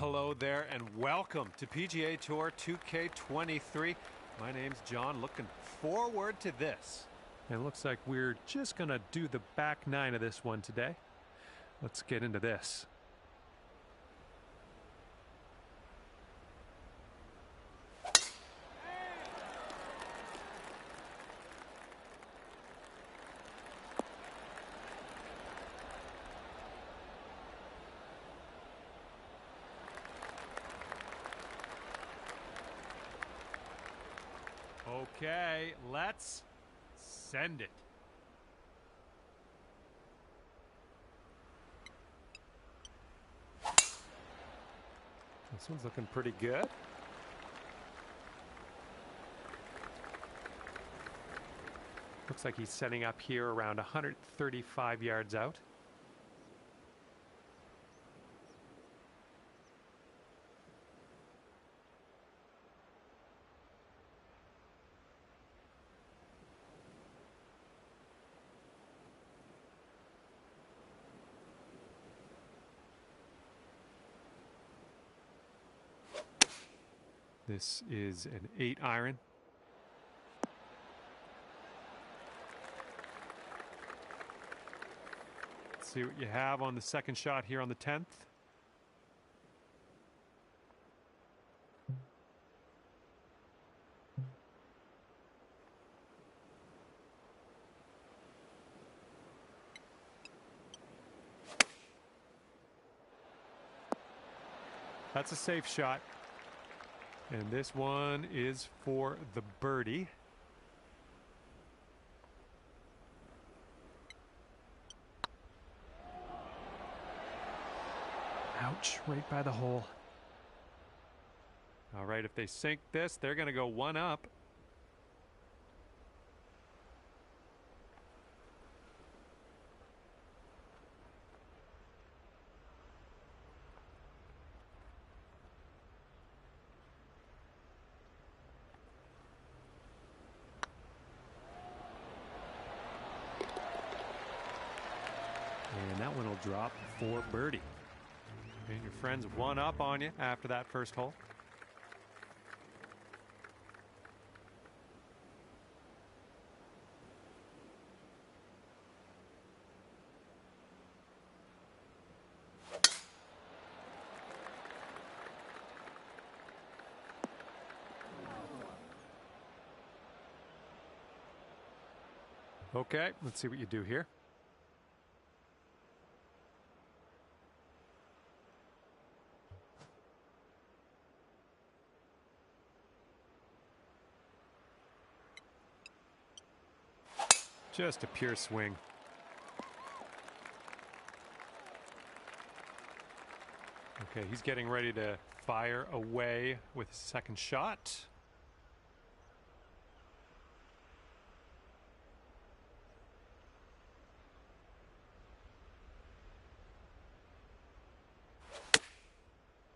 Hello there and welcome to PGA Tour 2K23. My name's John, looking forward to this. And it looks like we're just going to do the back nine of this one today. Let's get into this. Okay, let's send it. This one's looking pretty good. Looks like he's setting up here around 135 yards out. This is an 8-iron. Let's see what you have on the second shot here on the 10th. That's a safe shot. And this one is for the birdie. Ouch, right by the hole. All right, if they sink this, they're going to go one up. And that one will drop for birdie. And your friends one up on you after that first hole. Okay, let's see what you do here. Just a pure swing. Okay, he's getting ready to fire away with his second shot.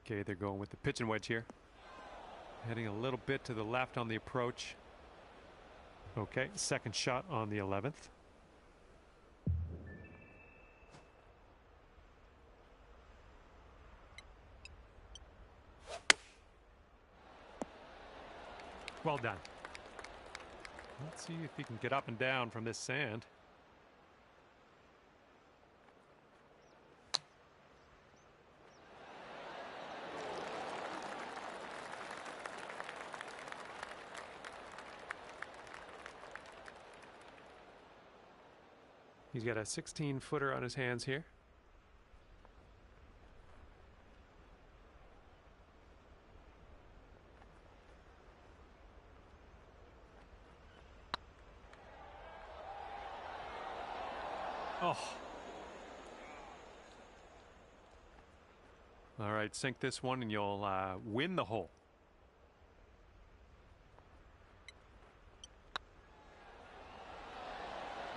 Okay, they're going with the pitching wedge here. Heading a little bit to the left on the approach. Okay, second shot on the 11th. Well done. Let's see if he can get up and down from this sand. He's got a 16-footer on his hands here. Oh. All right, sink this one and you'll win the hole.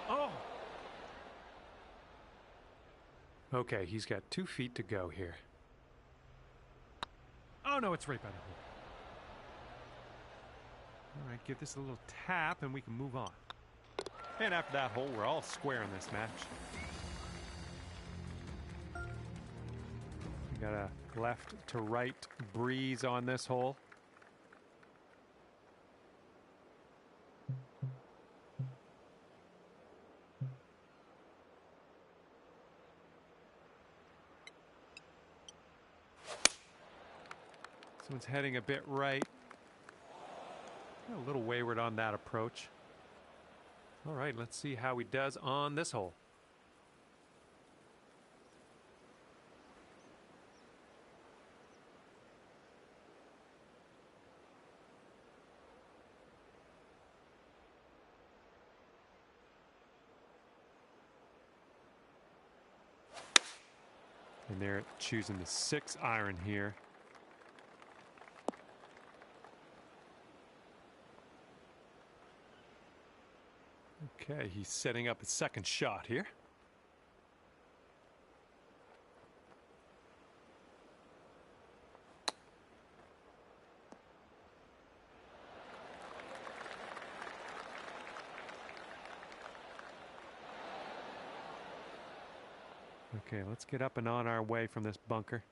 Oh. Okay, he's got 2 feet to go here. Oh, no, it's right by the hole. All right, give this a little tap and we can move on. And after that hole, we're all square in this match. Got a left to right breeze on this hole. This one's heading a bit right. A little wayward on that approach. All right, let's see how he does on this hole. And they're choosing the 6 iron here. Okay, he's setting up his second shot here. Okay, let's get up and on our way from this bunker.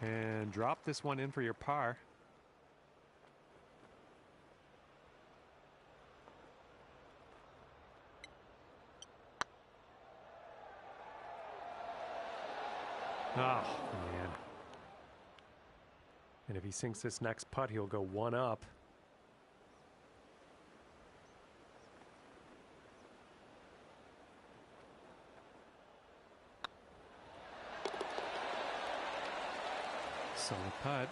And drop this one in for your par. Oh, man. And if he sinks this next putt, he'll go 1 up. Solid putt.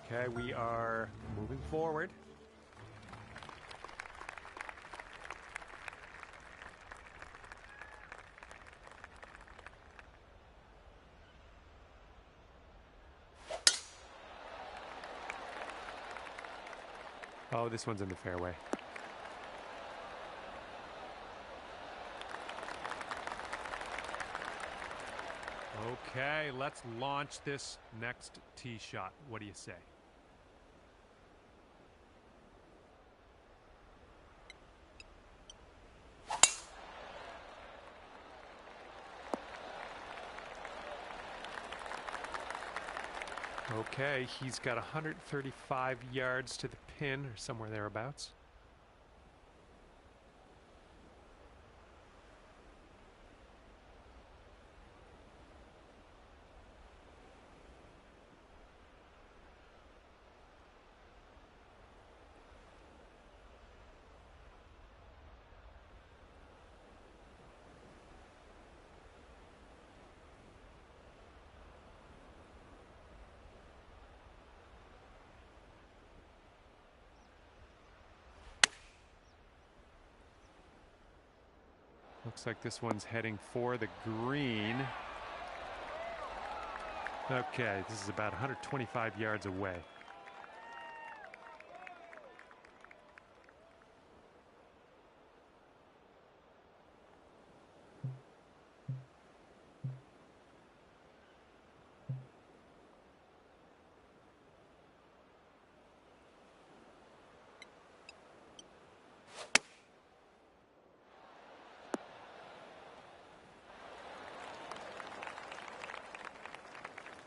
Okay, we are moving forward. Oh, this one's in the fairway. Okay, let's launch this next tee shot. What do you say? Okay, he's got 135 yards to the pin, or somewhere thereabouts. Looks like this one's heading for the green. Okay, this is about 125 yards away.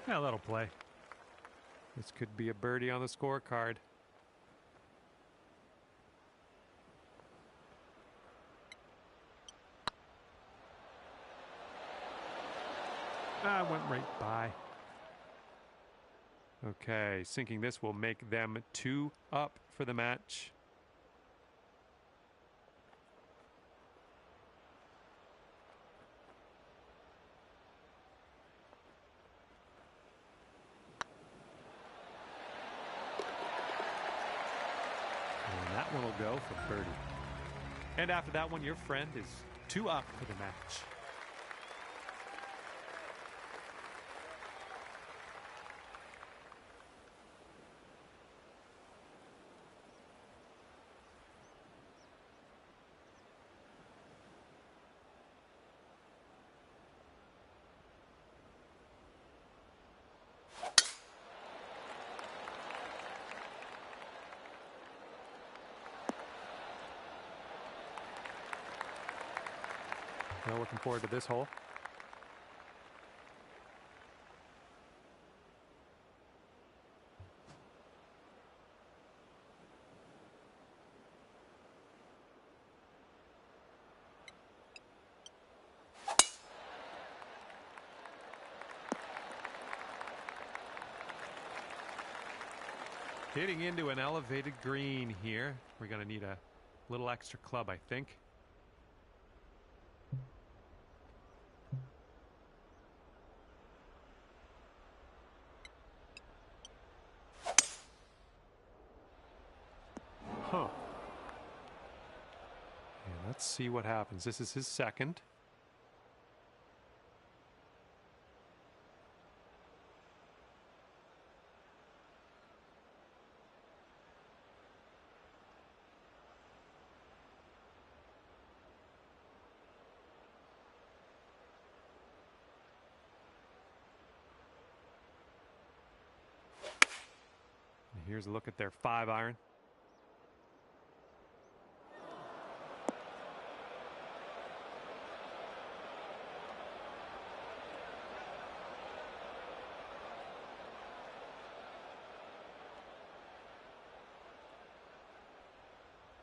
Yeah, that'll play. This could be a birdie on the scorecard. Went right by. Okay, sinking this will make them 2 up for the match. And that one will go for birdie. And after that one, your friend is 2 up for the match. Well, looking forward to this hole. Hitting into an elevated green here. We're going to need a little extra club, I think. Huh. And let's see what happens. This is his second. Here's a look at their 5-iron.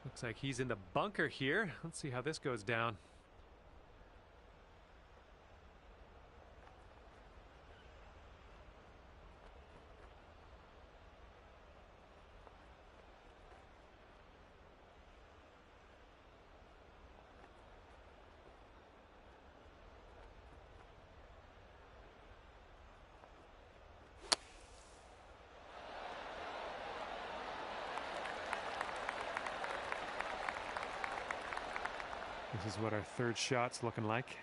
Looks like he's in the bunker here. Let's see how this goes down. This is what our third shot's looking like.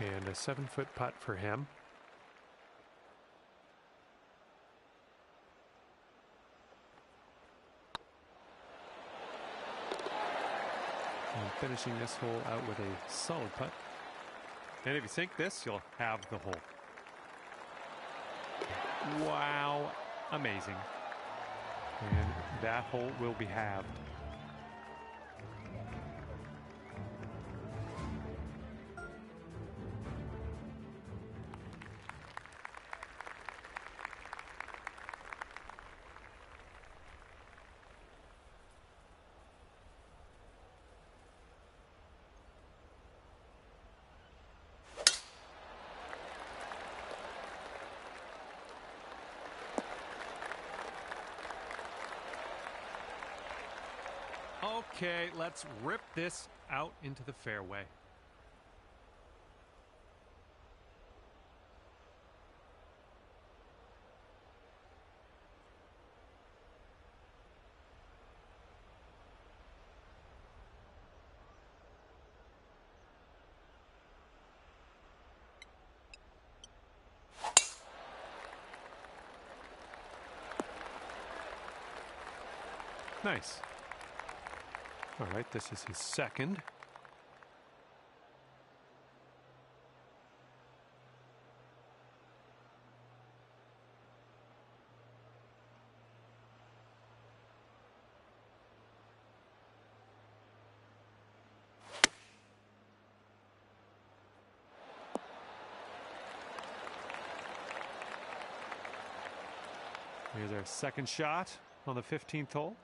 And a 7-foot putt for him. And finishing this hole out with a solid putt. And if you sink this, you'll have the hole. Wow, amazing. And that hole will be halved. Okay, let's rip this out into the fairway. Nice. All right, this is his second. Here's our second shot on the 15th hole.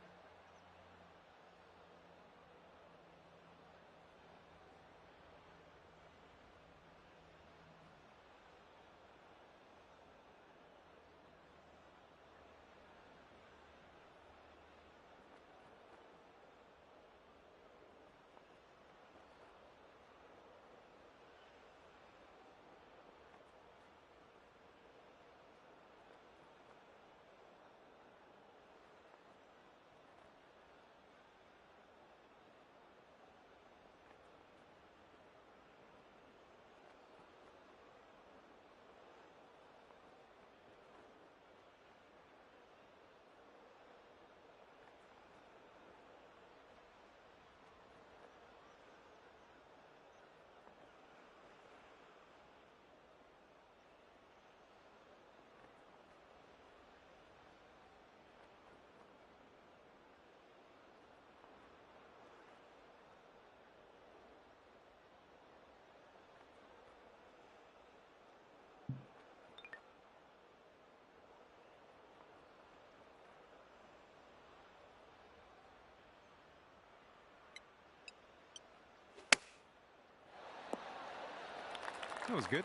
That was good.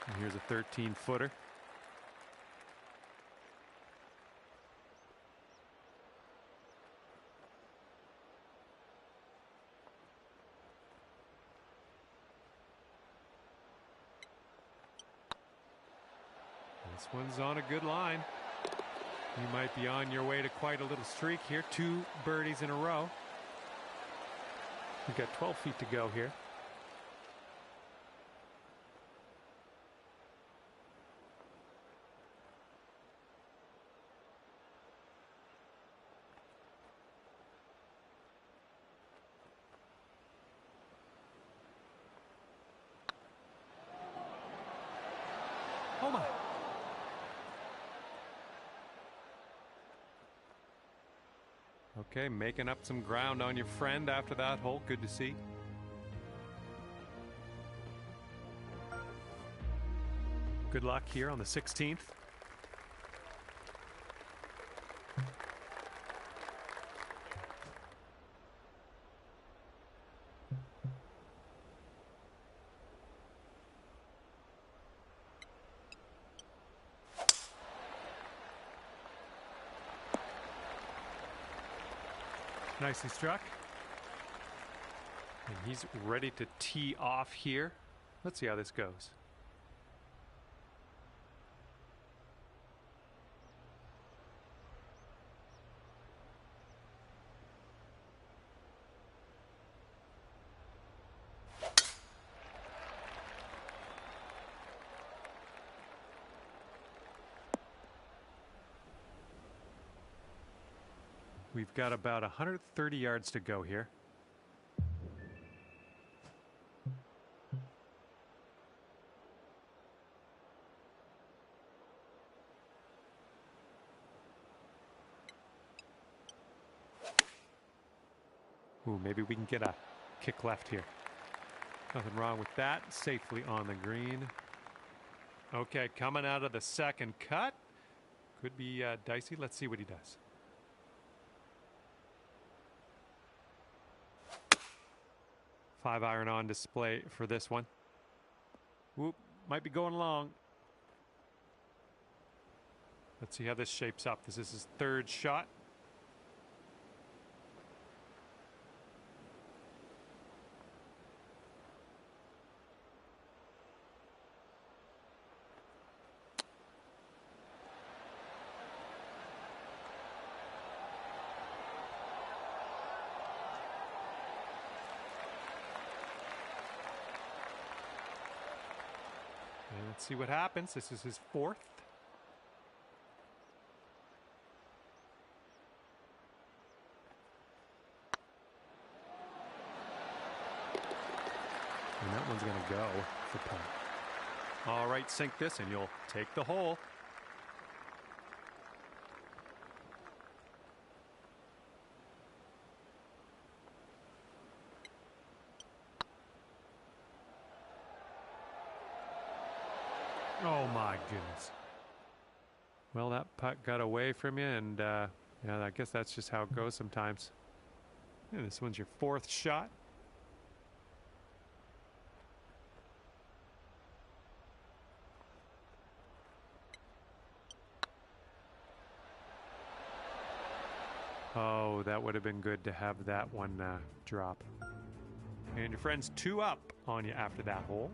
And here's a 13-footer. This one's on a good line. You might be on your way to quite a little streak here. 2 birdies in a row. We've got 12 feet to go here. Oh my. Okay, making up some ground on your friend after that hole. Good to see. Good luck here on the 16th. Nicely struck. And he's ready to tee off here. Let's see how this goes. We've got about 130 yards to go here. Ooh, maybe we can get a kick left here. Nothing wrong with that. Safely on the green. Okay, coming out of the second cut. Could be dicey. Let's see what he does. Five iron on display for this one. Whoop, might be going long. Let's see how this shapes up. This is his 3rd shot. And let's see what happens. This is his 4th. And that one's going to go for putt. All right, sink this and you'll take the hole. Oh my goodness. Well, that putt got away from you, and yeah, I guess that's just how it goes sometimes. Yeah, this one's your 4th shot. Oh, that would have been good to have that one drop. And your friend's 2 up on you after that hole.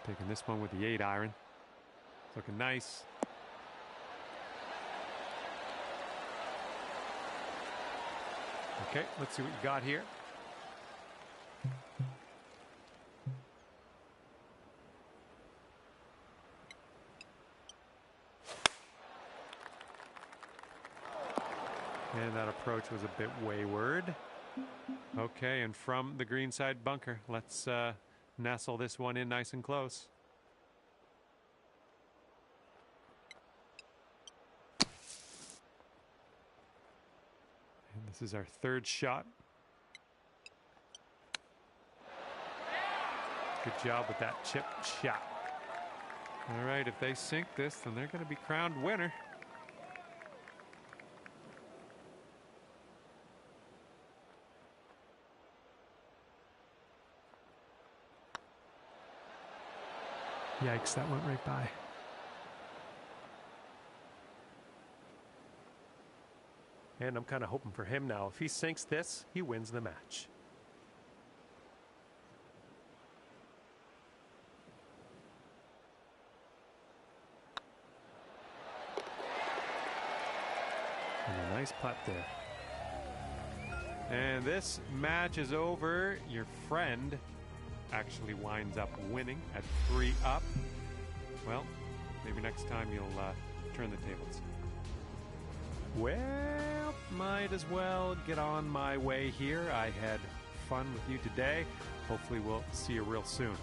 Taking this one with the 8 iron. Looking nice. Okay, let's see what you got here. And that approach was a bit wayward. Okay, and from the greenside bunker, let's nestle this one in nice and close. And this is our 3rd shot. Good job with that chip shot. All right, if they sink this, then they're going to be crowned winner. Yikes, that went right by. And I'm kind of hoping for him now. If he sinks this, he wins the match. And a nice putt there. And this match is over. Your friend actually winds up winning at 3 up. Well, maybe next time you'll turn the tables. Well, might as well get on my way here. I had fun with you today. Hopefully we'll see you real soon.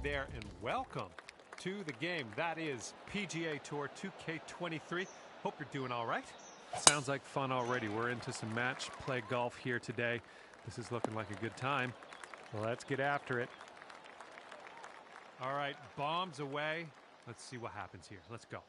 There and welcome to the game. That is PGA Tour 2K23. Hope you're doing all right. Sounds like fun already. We're into some match play golf here today. This is looking like a good time. Well, let's get after it. All right, bombs away. Let's see what happens here. Let's go.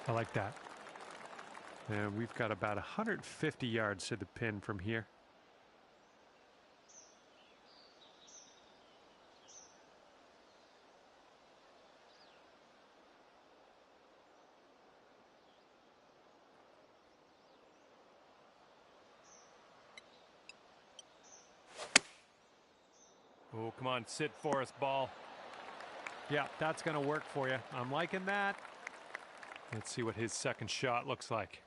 I like that. And we've got about 150 yards to the pin from here. Oh, come on, sit, Forrest, ball. Yeah, that's going to work for you. I'm liking that. Let's see what his second shot looks like.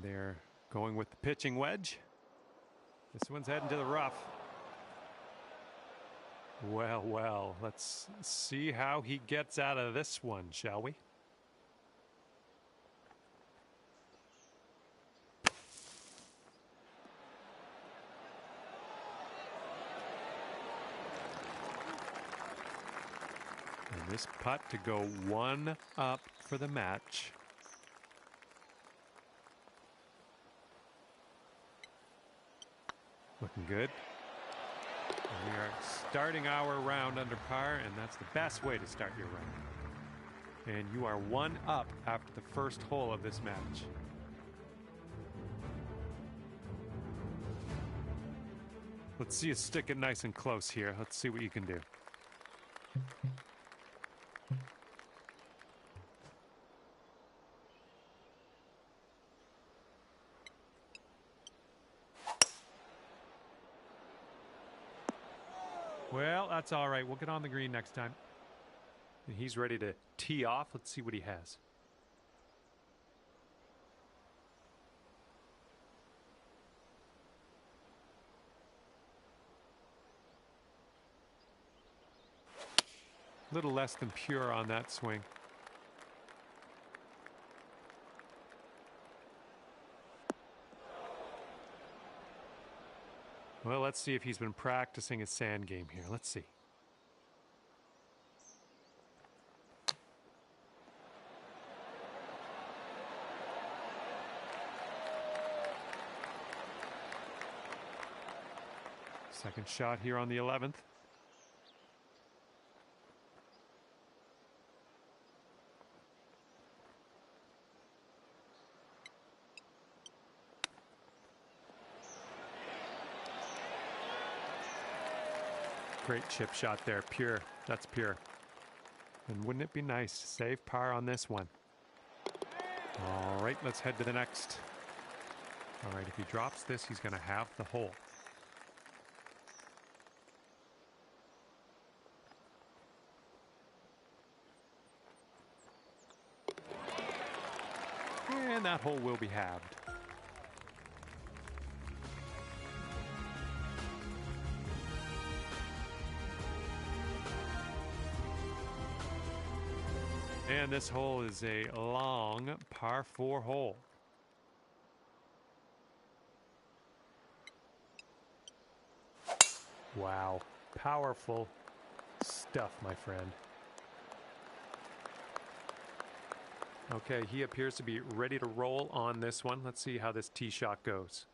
And they're going with the pitching wedge. This one's heading to the rough. Well, well, let's see how he gets out of this one, shall we? And this putt to go 1 up for the match. Looking good. And we are starting our round under par, and that's the best way to start your round. And you are 1 up after the first hole of this match. Let's see you stick it nice and close here. Let's see what you can do. Well, that's all right. We'll get on the green next time. And he's ready to tee off. Let's see what he has. A little less than pure on that swing. Well, let's see if he's been practicing his sand game here. Let's see. Second shot here on the 11th. Great chip shot there, pure. That's pure. And wouldn't it be nice to save par on this one? All right, let's head to the next. All right, if he drops this, he's going to have the hole. And that hole will be halved. And this hole is a long par 4 hole. Wow, powerful stuff, my friend. Okay, he appears to be ready to roll on this one. Let's see how this tee shot goes.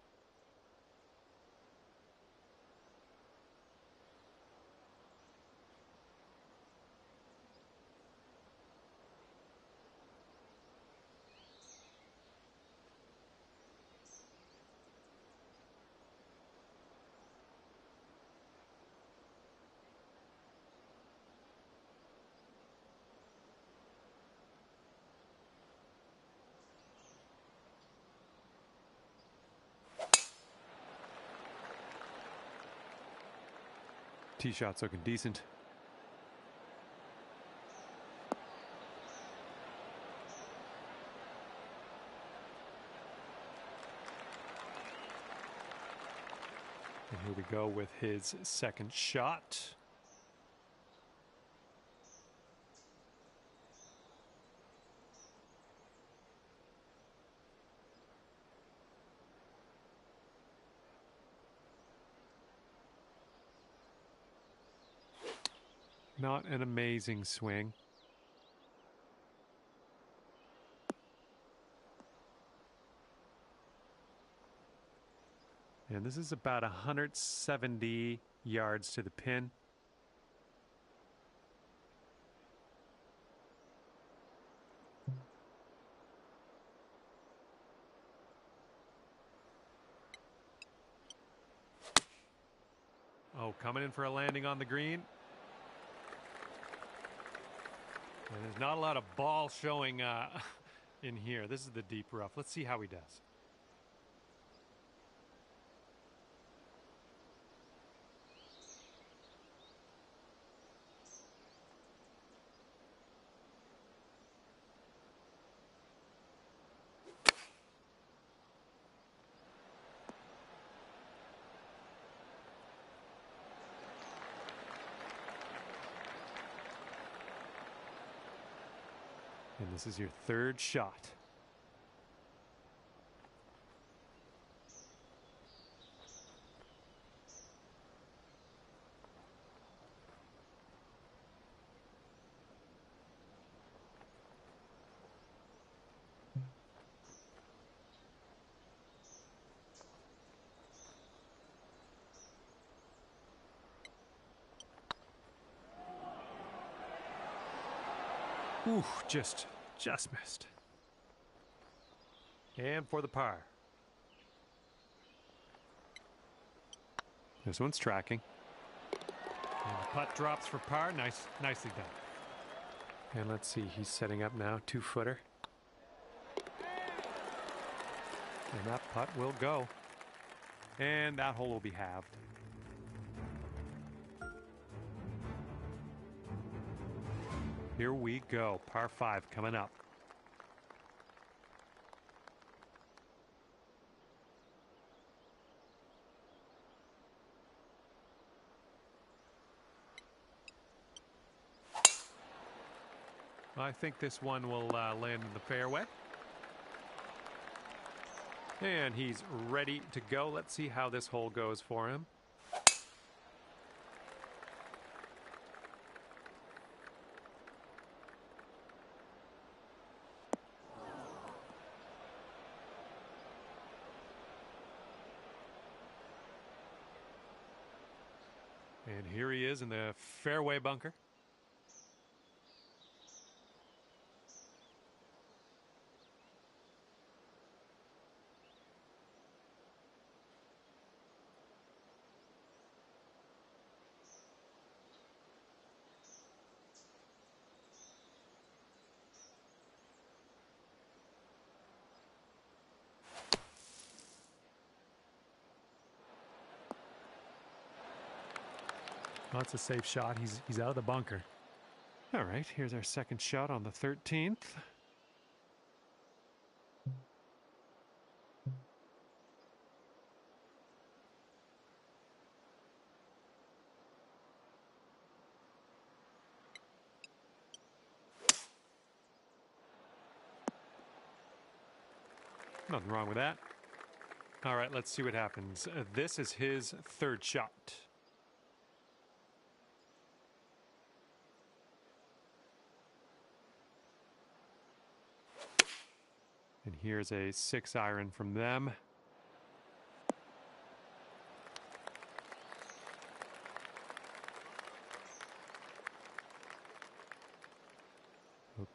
Tee shot's looking decent. And here we go with his second shot. Not an amazing swing. And this is about 170 yards to the pin. Oh, coming in for a landing on the green. And there's not a lot of ball showing in here. This is the deep rough. Let's see how he does. This is your third shot. Ooh, just missed. And for the par. This one's tracking. And the putt drops for par. Nicely done. And let's see, he's setting up now, 2-footer. And that putt will go. And that hole will be halved. Here we go, par 5 coming up. I think this one will land in the fairway. And he's ready to go. Let's see how this hole goes for him. And here he is in the fairway bunker. Well, that's a safe shot. He's out of the bunker. All right, here's our second shot on the 13th. Nothing wrong with that. All right, let's see what happens. This is his third shot. And here's a 6-iron from them.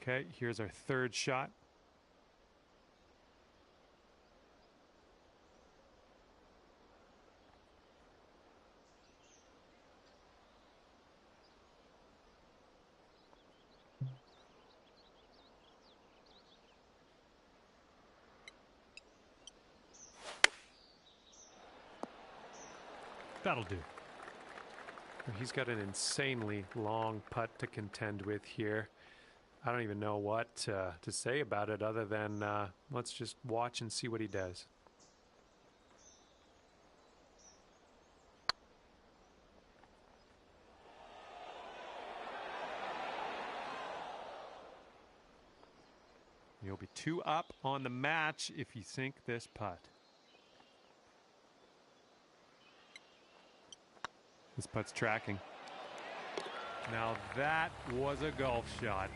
Okay, here's our third shot. That'll do. He's got an insanely long putt to contend with here. I don't even know what to say about it other than let's just watch and see what he does. You'll be 2 up on the match if you sink this putt. This putt's tracking. Now that was a golf shot.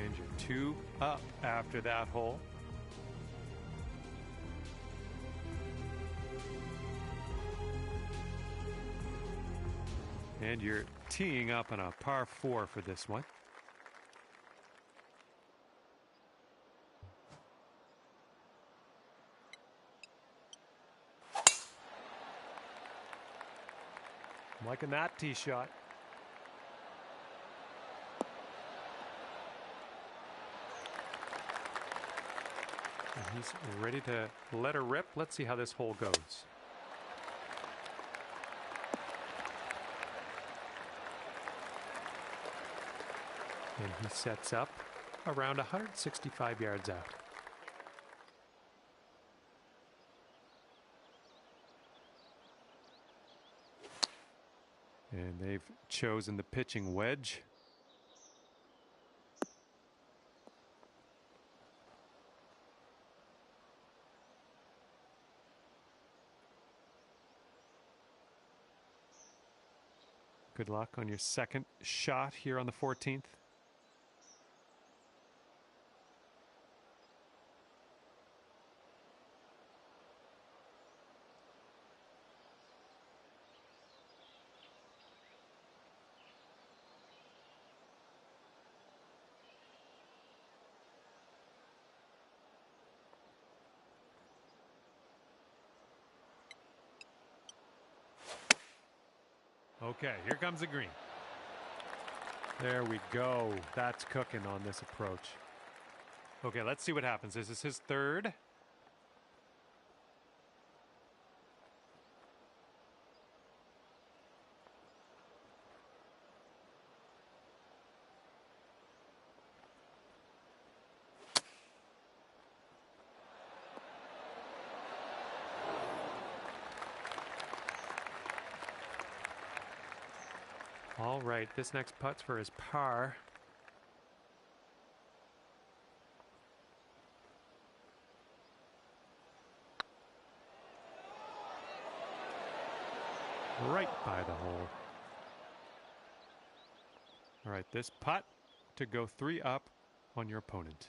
And you're 2 up after that hole. And you're teeing up on a par 4 for this one. I'm liking that tee shot. And he's ready to let her rip. Let's see how this hole goes. And he sets up around 165 yards out. And they've chosen the pitching wedge. Good luck on your second shot here on the 14th. Okay, here comes the green. There we go. That's cooking on this approach. Okay, let's see what happens. This is his third. All right, this next putt's for his par. Right by the hole. All right, this putt to go 3 up on your opponent.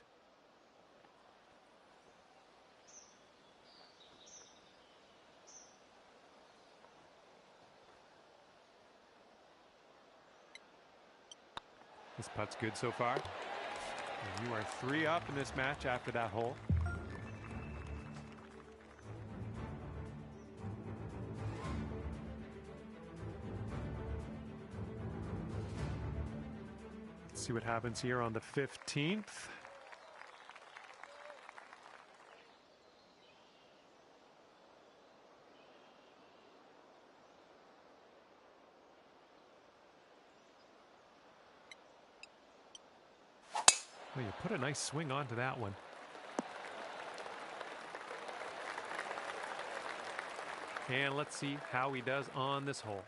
This putt's good so far. And you are 3 up in this match after that hole. Let's see what happens here on the 15th. Well, you put a nice swing onto that one. And let's see how he does on this hole.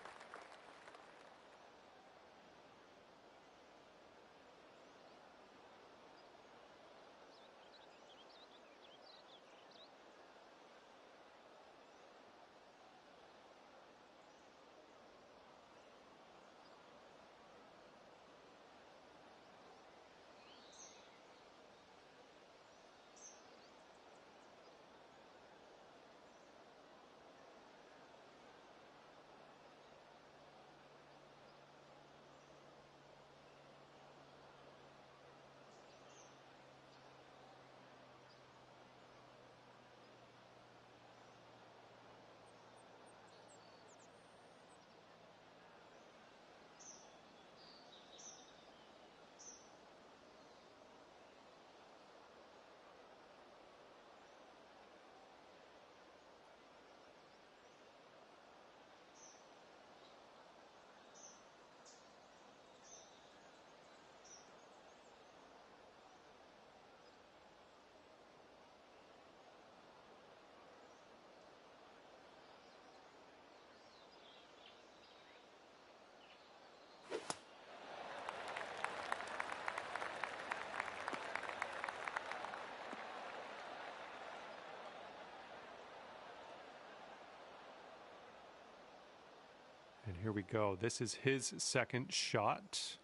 And here we go. This is his second shot.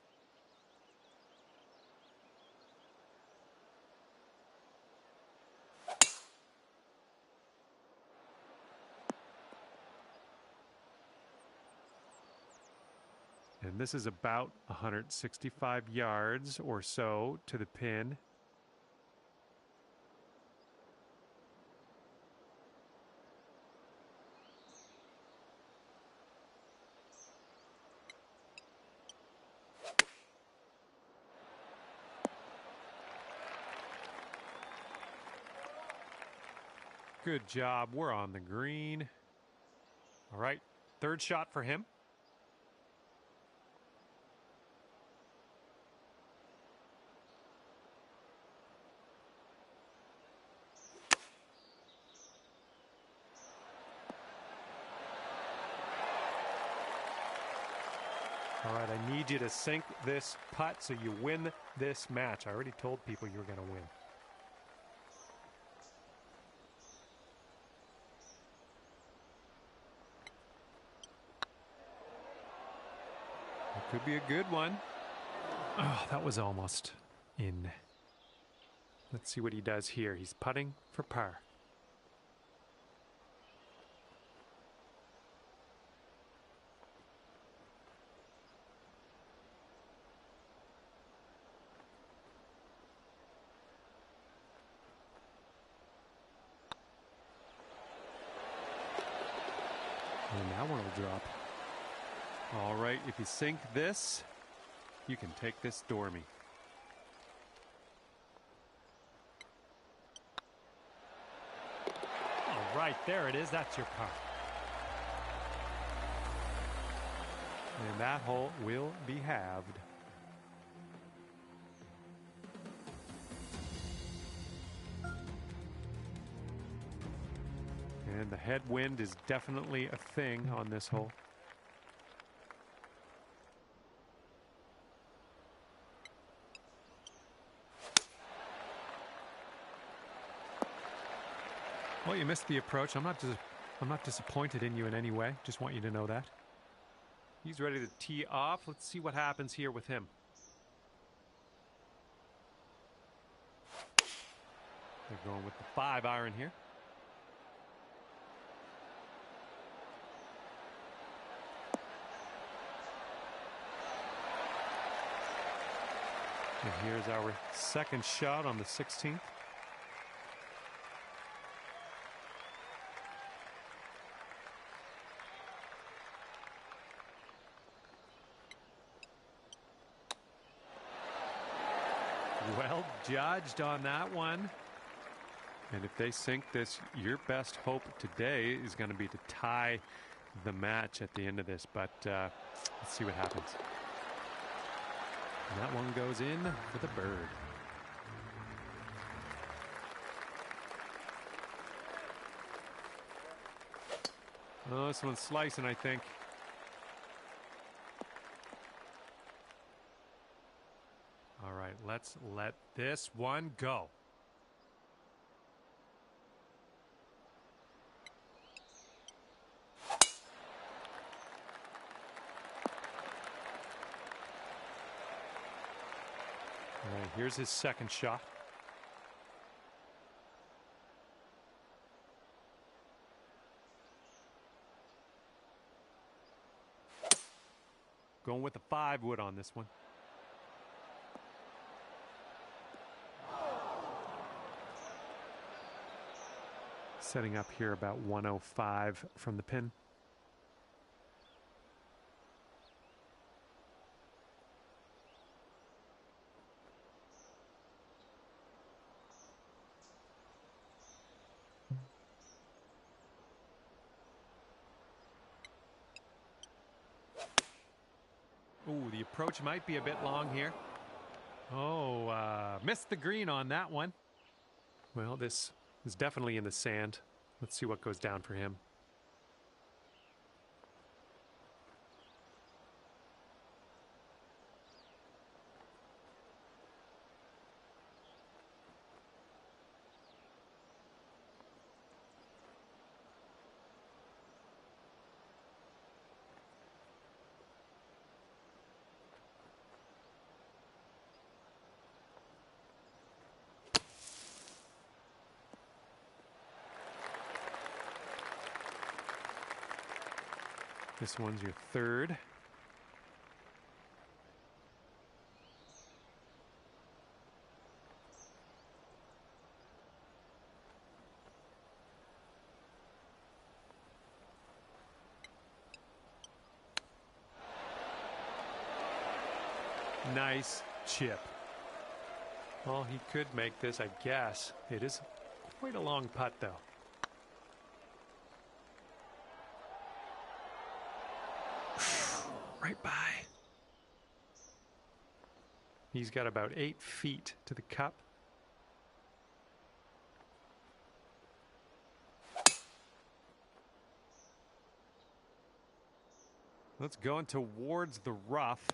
And this is about 165 yards or so to the pin. Good job. We're on the green. All right, third shot for him. All right, I need you to sink this putt so you win this match. I already told people you were going to win. Could be a good one. Oh, that was almost in. Let's see what he does here. He's putting for par. And that one will drop. All right, if you sink this, you can take this Stormy. All right, there it is. That's your par. And that hole will be halved. And the headwind is definitely a thing on this hole. Well, you missed the approach. I'm not disappointed in you in any way. Just want you to know that. He's ready to tee off. Let's see what happens here with him. They're going with the 5-iron here. And here's our second shot on the 16th. Well judged on that one. And if they sink this, your best hope today is going to be to tie the match at the end of this. But let's see what happens. And that one goes in for the bird. Oh, this one's slicing, I think. All right, let's let this one go. All right, here's his second shot. Going with the 5-wood on this one. Setting up here about 105 from the pin. Ooh, the approach might be a bit long here. Oh, missed the green on that one. Well, this is definitely in the sand. Let's see what goes down for him. This one's your third. Nice chip. Well, he could make this, I guess. It is quite a long putt, though. Right by. He's got about 8 feet to the cup. Let's go in towards the rough.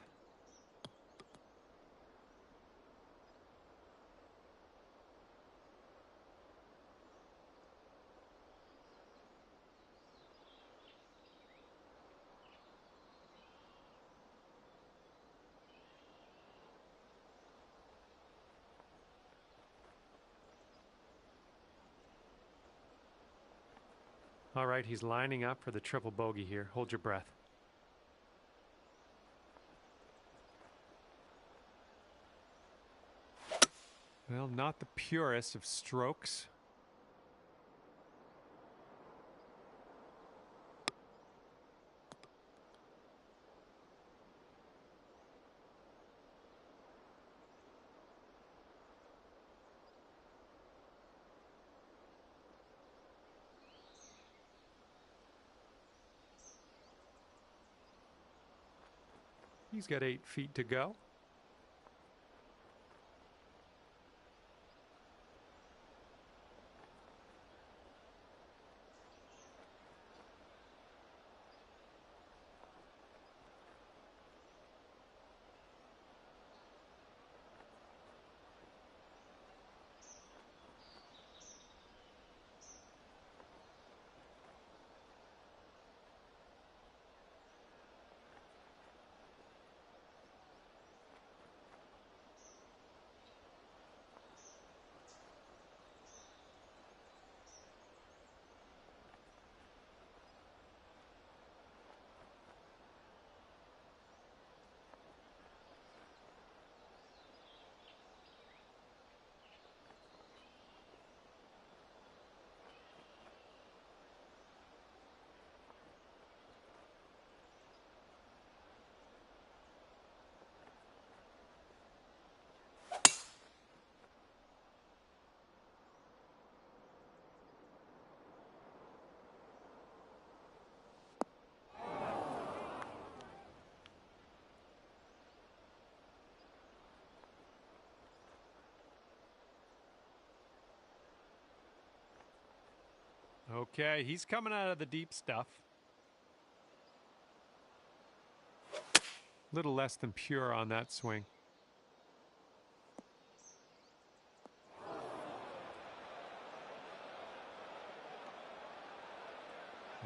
All right, he's lining up for the triple bogey here. Hold your breath. Well, not the purest of strokes. He's got 8 feet to go. Okay, he's coming out of the deep stuff. Little less than pure on that swing.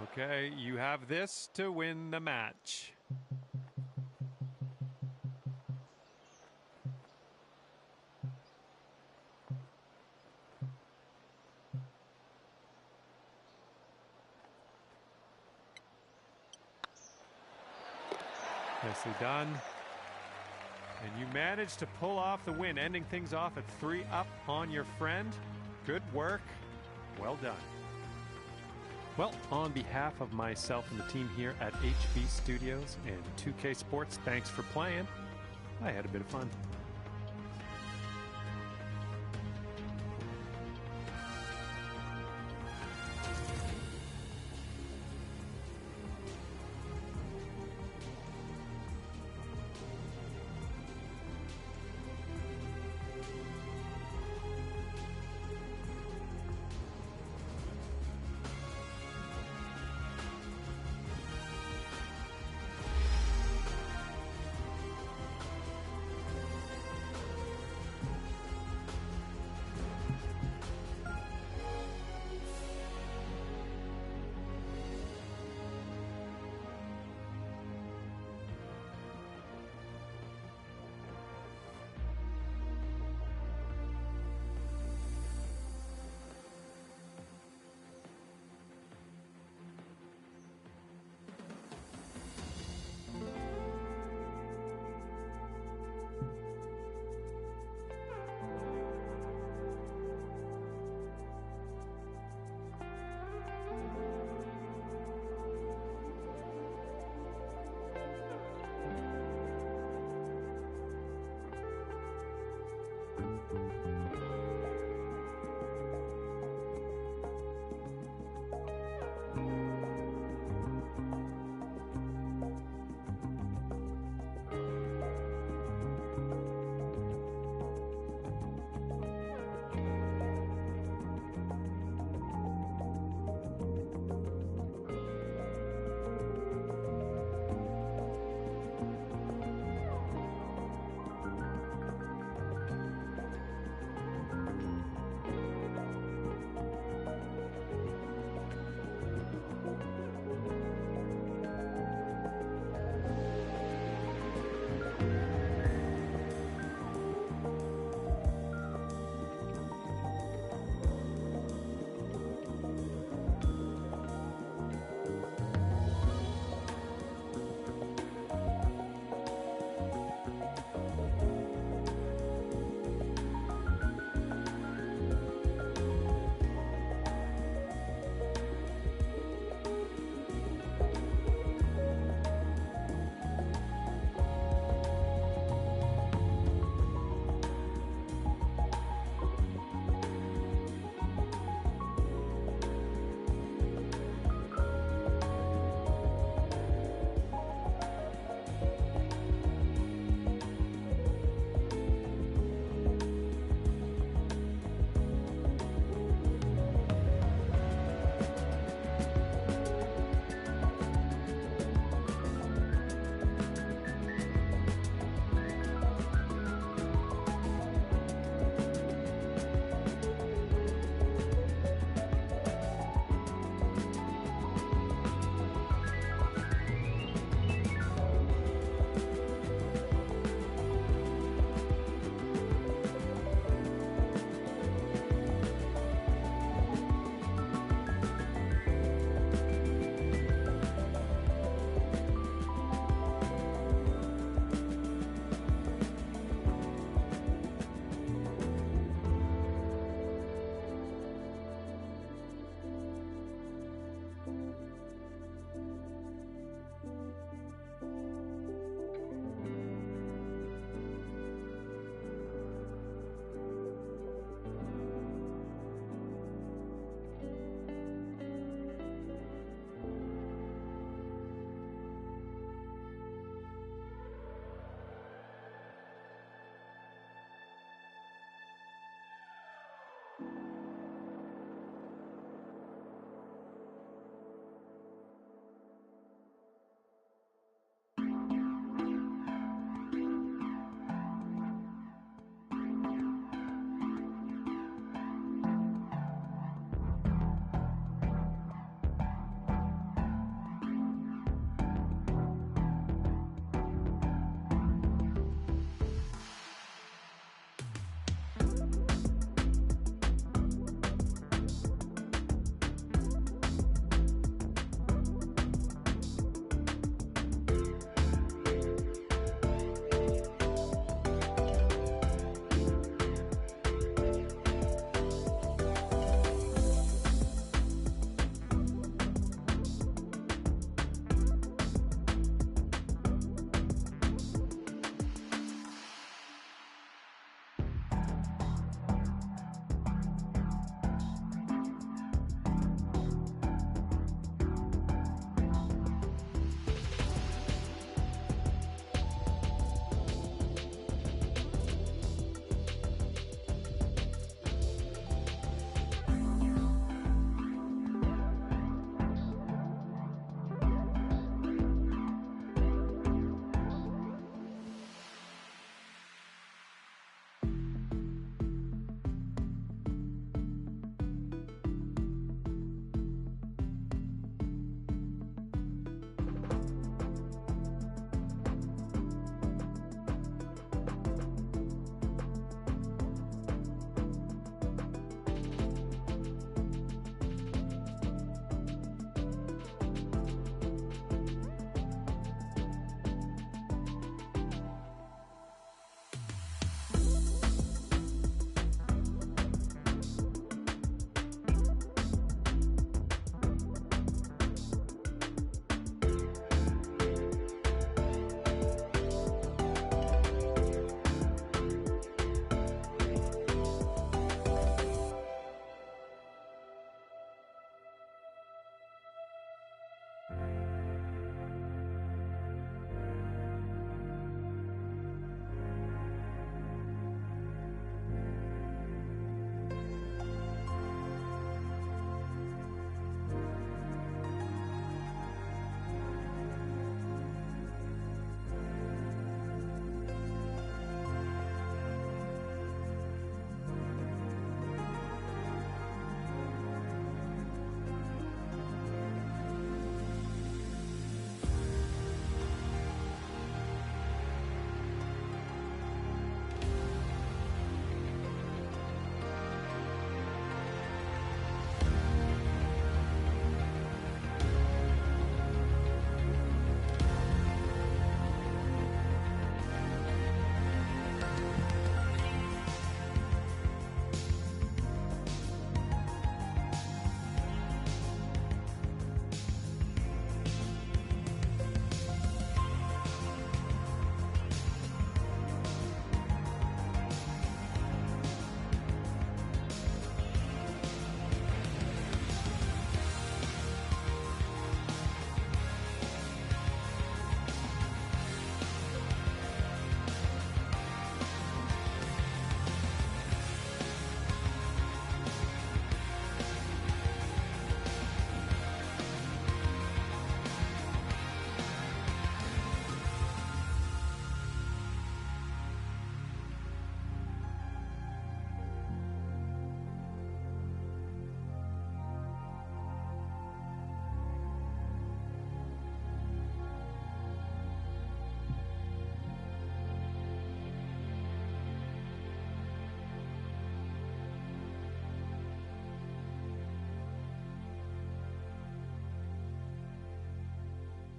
Okay, you have this to win the match. Nicely done. And you managed to pull off the win, ending things off at 3 up on your friend. Good work. Well done. Well, on behalf of myself and the team here at HB Studios and 2K Sports, thanks for playing. I had a bit of fun.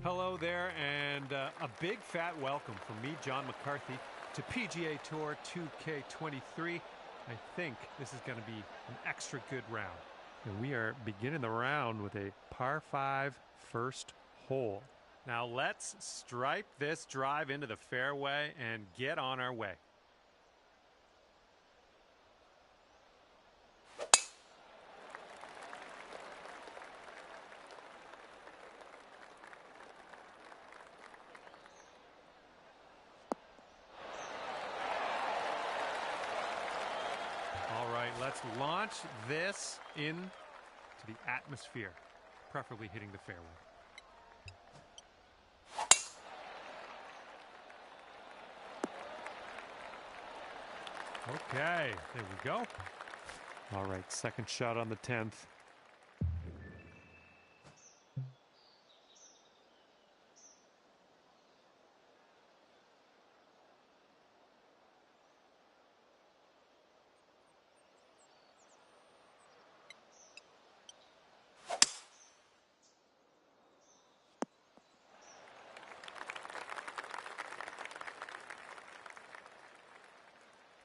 Hello there, and a big fat welcome from me, John McCarthy, to PGA Tour 2K23. I think this is going to be an extra good round. And we are beginning the round with a par 5 first hole. Now let's stripe this drive into the fairway and get on our way. All right, let's launch this into the atmosphere, preferably hitting the fairway. Okay, there we go. All right, second shot on the 10th.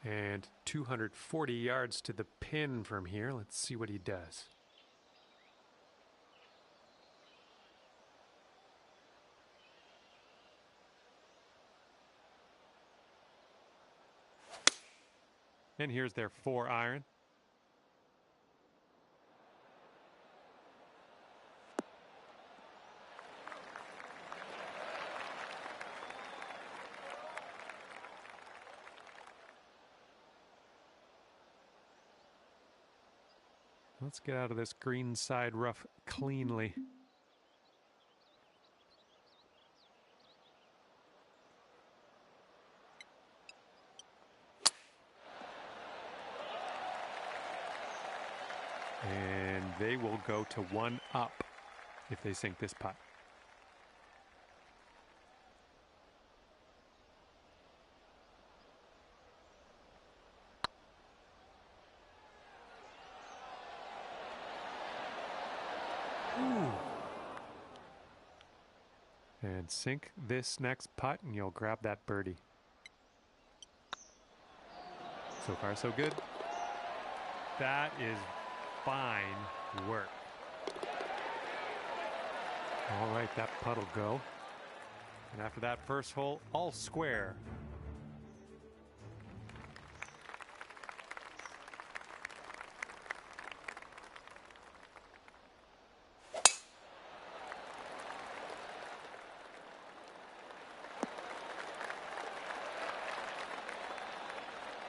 And 240 yards to the pin from here. Let's see what he does. And here's their 4-iron. Let's get out of this green side rough cleanly. And they will go to 1 up if they sink this putt. And sink this next putt and you'll grab that birdie. So far so good. That is fine work. All right, that putt will go. And after that first hole, all square.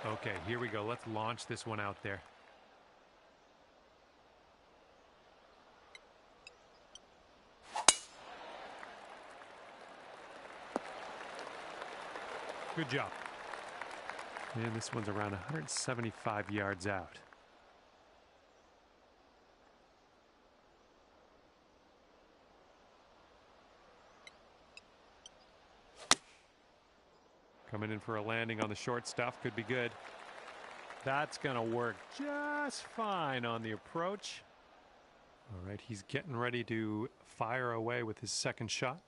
Okay, here we go. Let's launch this one out there. Good job. And this one's around 175 yards out. Coming in for a landing on the short stuff. Could be good. That's going to work just fine on the approach. All right, he's getting ready to fire away with his second shot.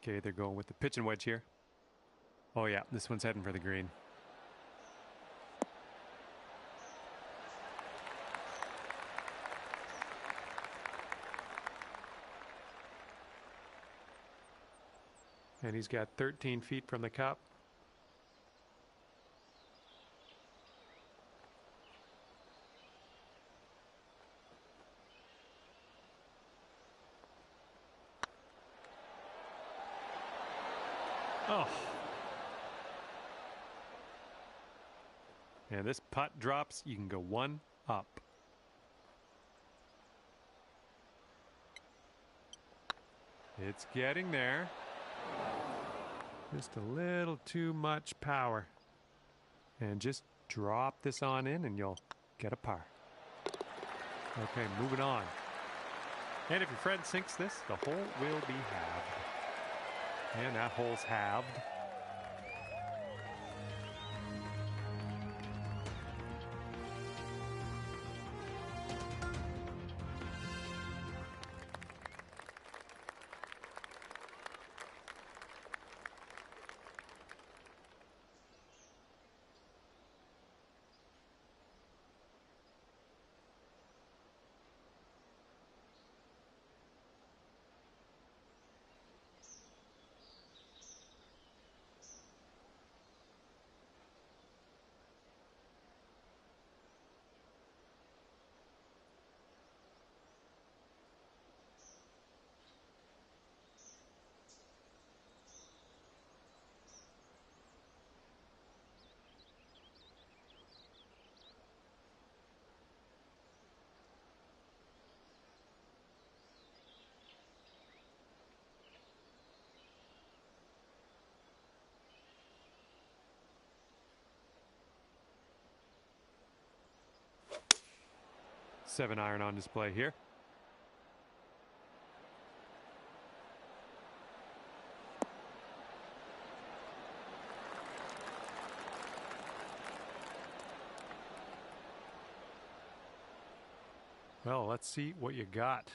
Okay, they're going with the pitching wedge here. Oh yeah, this one's heading for the green. And he's got 13 feet from the cup. Oh. And this putt drops, you can go 1 up. It's getting there. Just a little too much power. And just drop this on in and you'll get a par. Okay, moving on. And if your friend sinks this, the hole will be halved. And that hole's halved. Seven iron on display here. Well, let's see what you got.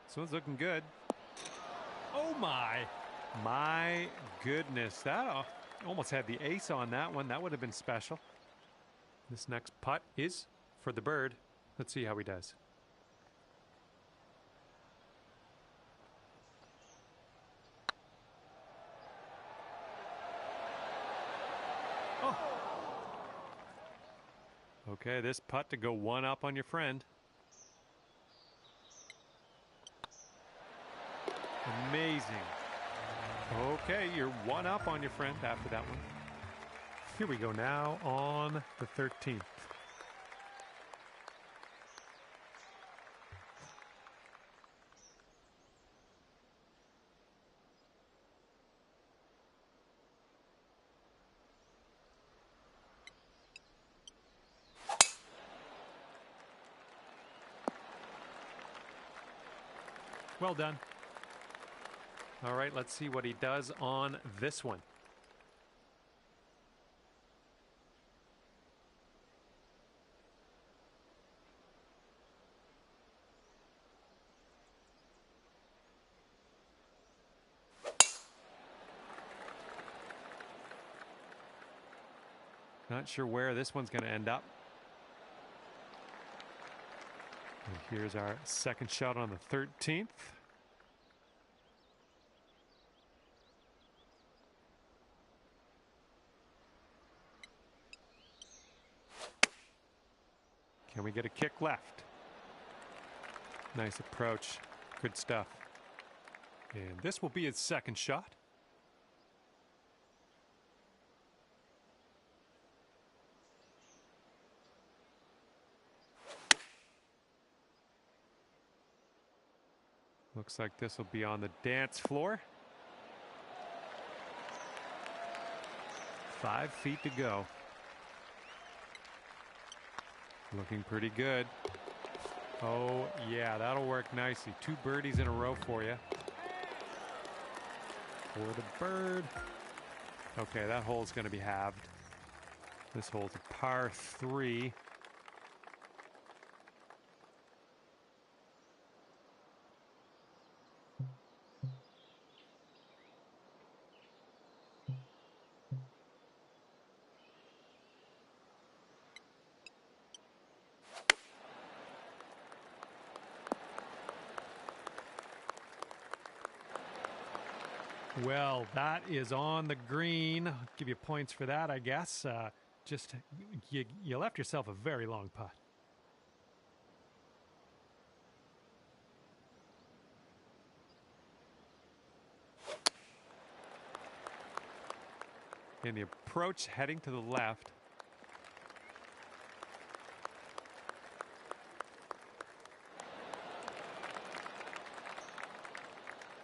This one's looking good. Oh my goodness, that almost had the ace on that one. That would have been special. This next putt is for the bird. Let's see how he does. Oh. Okay, this putt to go one up on your friend. Amazing. Okay, you're one up on your friend after that one. Here we go now on the 13th. Well done. All right, let's see what he does on this one. Not sure where this one's going to end up. And here's our second shot on the 13th. Can we get a kick left? Nice approach. Good stuff. And this will be his second shot. Looks like this will be on the dance floor. 5 feet to go. Looking pretty good. Oh, yeah, that'll work nicely. 2 birdies in a row for you. For the bird. Okay, that hole's going to be halved. This hole's a par 3. Well, that is on the green. I'll give you points for that, I guess. Just you left yourself a very long putt. And the approach heading to the left.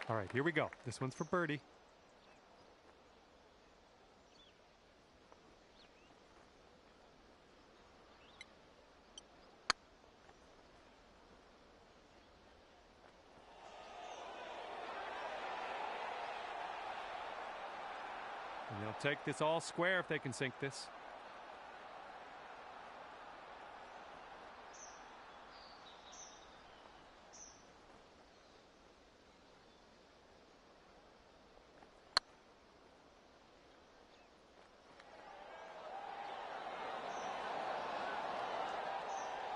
All right, here we go. This one's for birdie. And they'll take this all square if they can sink this.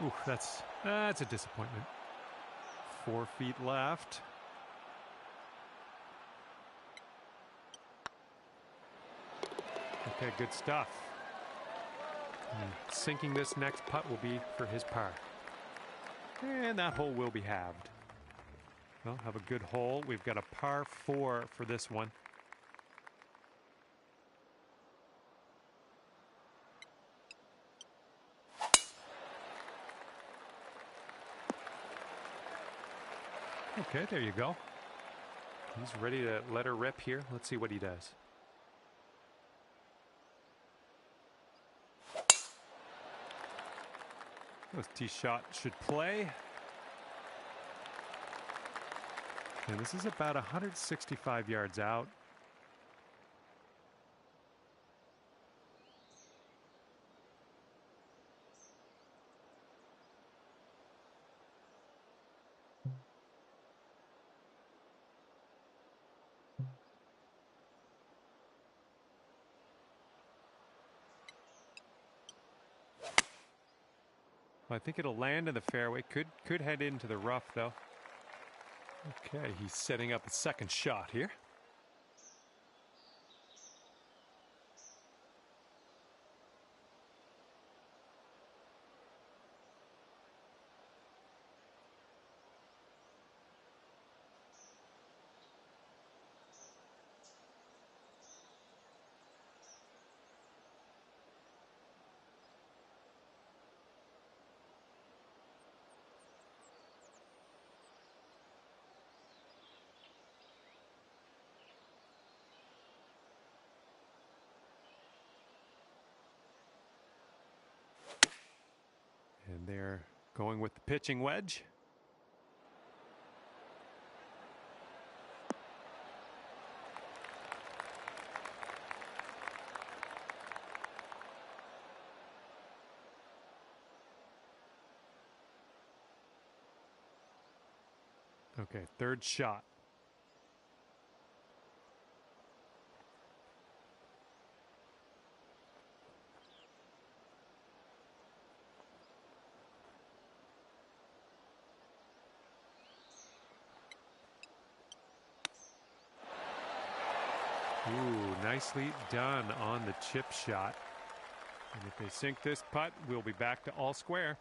Ooh, that's a disappointment. 4 feet left. Okay, good stuff. And sinking this next putt will be for his par. And that hole will be halved. Well, have a good hole. We've got a par 4 for this one. Okay, there you go. He's ready to let her rip here. Let's see what he does. This tee shot should play. And this is about 165 yards out. Well, I think it'll land in the fairway. Could head into the rough, though. Okay, he's setting up a second shot here. And they're going with the pitching wedge. Okay, third shot. Ooh, nicely done on the chip shot. And if they sink this putt, we'll be back to all square.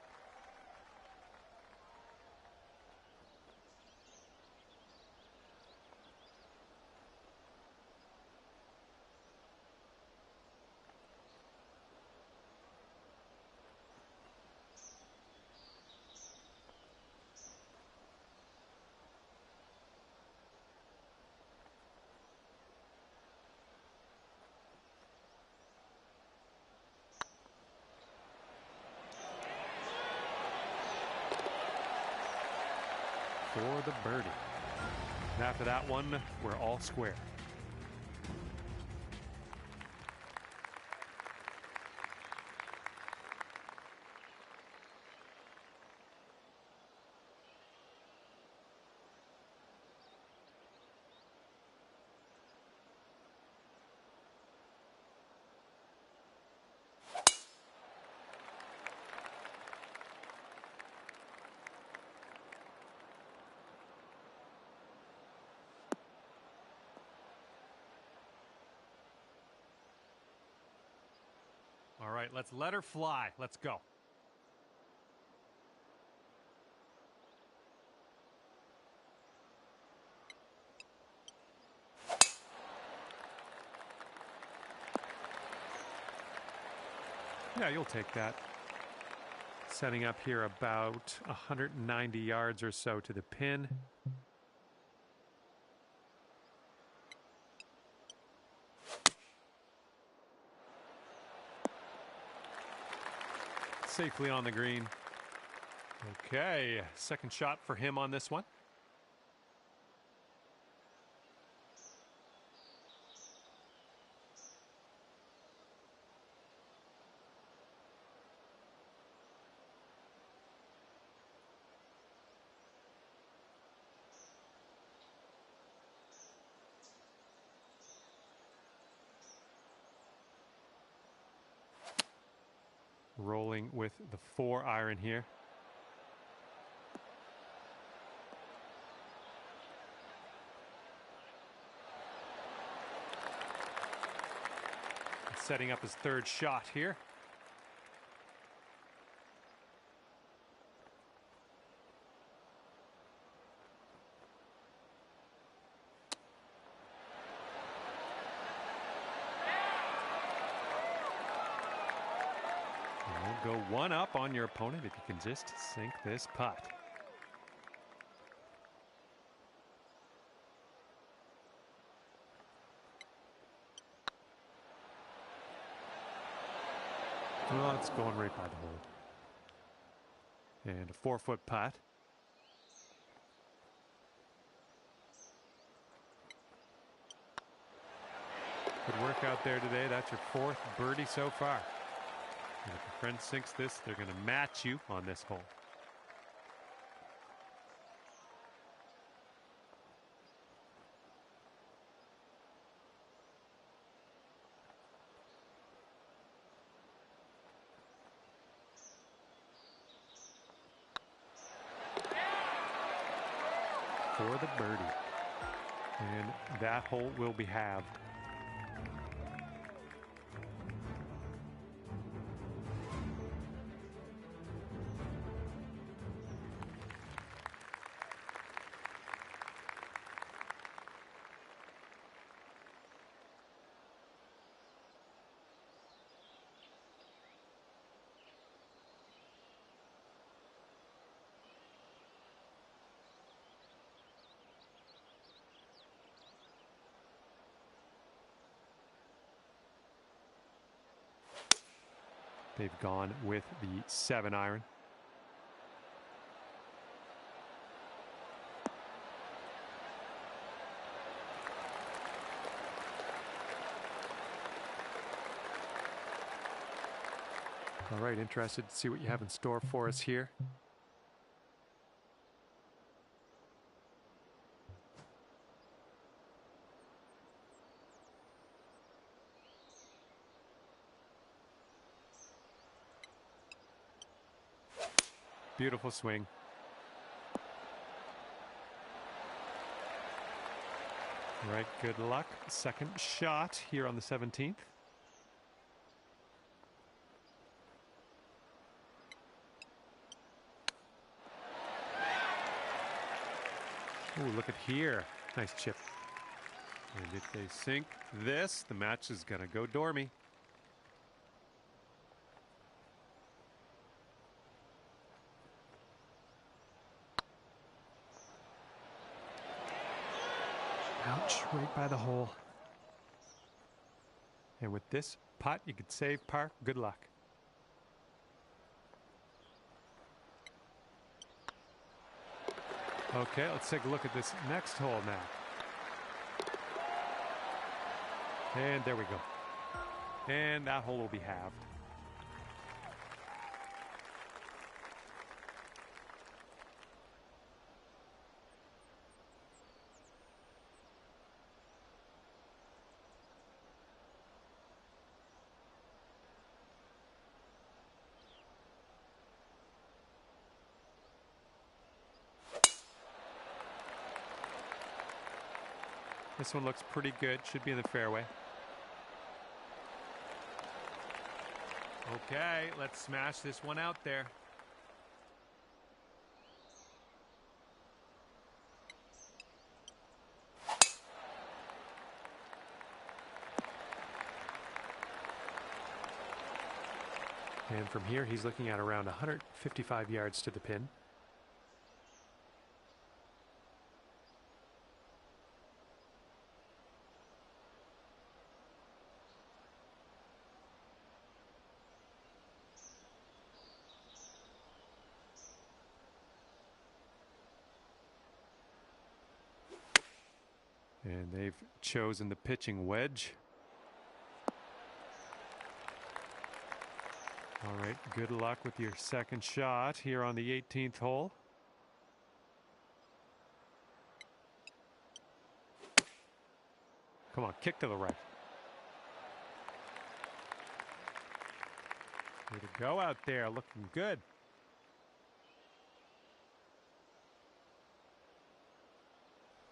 For the birdie. And after that one, we're all square. All right, let's let her fly. Let's go. Yeah, you'll take that. Setting up here about 190 yards or so to the pin. Safely on the green. Okay, second shot for him on this one. Rolling with the 4-iron here. Setting up his third shot here. Go one up on your opponent if you can just sink this putt. Well, it's going right by the hole. And a 4-foot putt. Good work out there today. That's your 4th birdie so far. And if your friend sinks this, they're going to match you on this hole. For the birdie. And that hole will be halved. They've gone with the 7-iron. All right, interested to see what you have in store for us here. Beautiful swing. All right, good luck. Second shot here on the 17th. Ooh, look at here. Nice chip. And if they sink this, the match is going to go dormy. Ouch, right by the hole. And with this putt, you could save par. Good luck. Okay, let's take a look at this next hole now. And there we go. And that hole will be halved. This one looks pretty good. Should be in the fairway. Okay, let's smash this one out there. And from here, he's looking at around 155 yards to the pin. And they've chosen the pitching wedge. All right, good luck with your second shot here on the 18th hole. Come on, kick to the right. Way to go out there, looking good.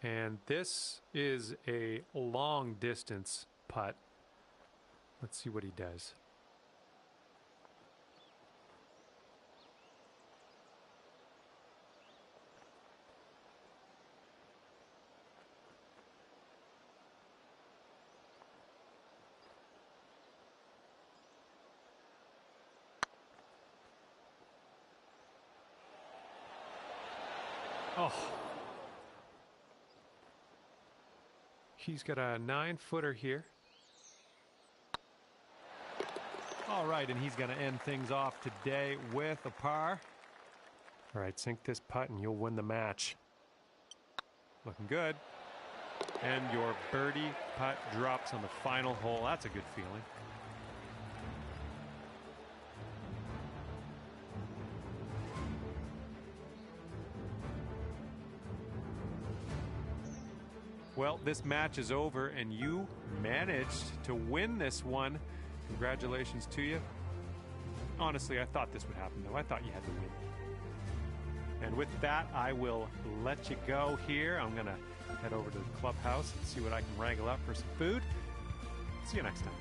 And this is a long distance putt. Let's see what he does. Oh. He's got a 9-footer here. All right, and he's going to end things off today with a par. All right, sink this putt and you'll win the match. Looking good. And your birdie putt drops on the final hole. That's a good feeling. Well, this match is over, and you managed to win this one. Congratulations to you. Honestly, I thought this would happen, though. I thought you had to win. And with that, I will let you go here. I'm going to head over to the clubhouse and see what I can wrangle up for some food. See you next time.